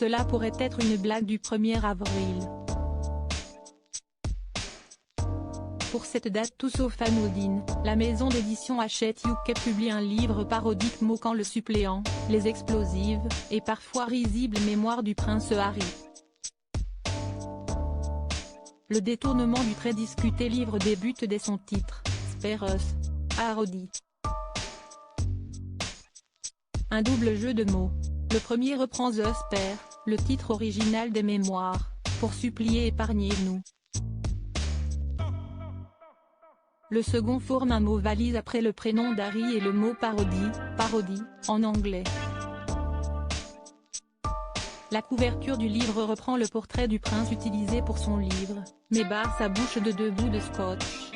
Cela pourrait être une blague du 1er avril. Pour cette date tout sauf anodine, la maison d'édition Hachette UK publie un livre parodique moquant le suppléant, les explosives, et parfois risibles mémoires du prince Harry. Le détournement du très discuté livre débute dès son titre, Spare Us, Hardy. Un double jeu de mots. Le premier reprend The Spare, le titre original des mémoires, pour supplier épargnez-nous. Le second forme un mot valise après le prénom d'Harry et le mot parodie, en anglais. La couverture du livre reprend le portrait du prince utilisé pour son livre, mais barre sa bouche de 2 bouts de scotch.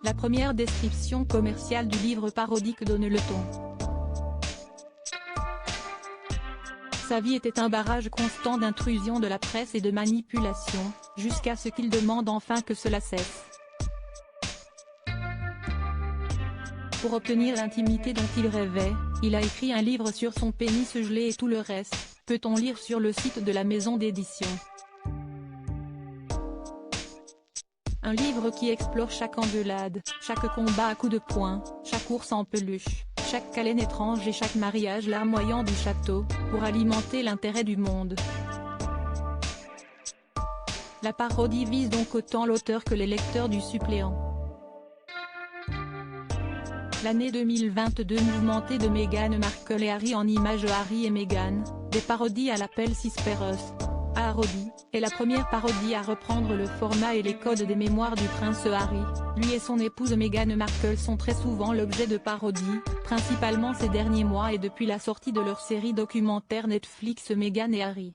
La première description commerciale du livre parodique donne le ton. Sa vie était un barrage constant d'intrusion de la presse et de manipulation, jusqu'à ce qu'il demande enfin que cela cesse. Pour obtenir l'intimité dont il rêvait, il a écrit un livre sur son pénis gelé et tout le reste, peut-on lire sur le site de la maison d'édition. Un livre qui explore chaque engueulade, chaque combat à coups de poing, chaque ours en peluche, chaque câlin étrange et chaque mariage larmoyant du château, pour alimenter l'intérêt du monde. La parodie vise donc autant l'auteur que les lecteurs du suppléant. L'année 2022 mouvementée de Meghan Markle et Harry en images Harry et Meghan, des parodies à l'appel Spare Us, Hardy, est la première parodie à reprendre le format et les codes des mémoires du prince Harry. Lui et son épouse Meghan Markle sont très souvent l'objet de parodies, principalement ces derniers mois et depuis la sortie de leur série documentaire Netflix Meghan et Harry.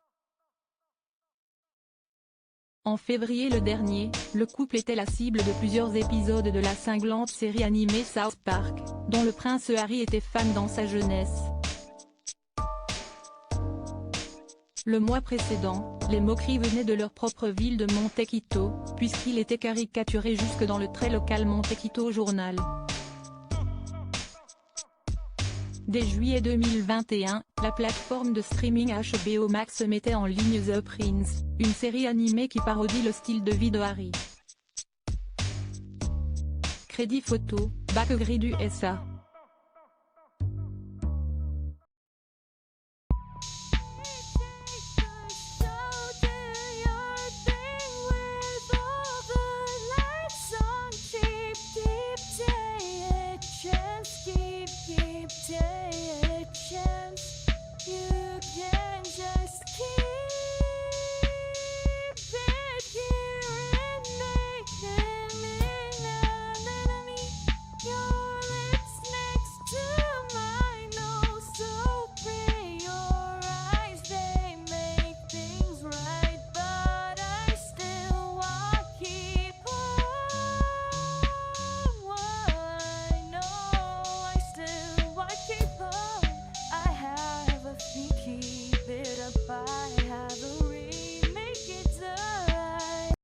En février le dernier, le couple était la cible de plusieurs épisodes de la cinglante série animée South Park, dont le prince Harry était fan dans sa jeunesse. Le mois précédent, les moqueries venaient de leur propre ville de Montecito, puisqu'il était caricaturé jusque dans le très local Montecito Journal. Dès juillet 2021, la plateforme de streaming HBO Max mettait en ligne The Prince, une série animée qui parodie le style de vie de Harry. Crédit photo, Backgrid USA.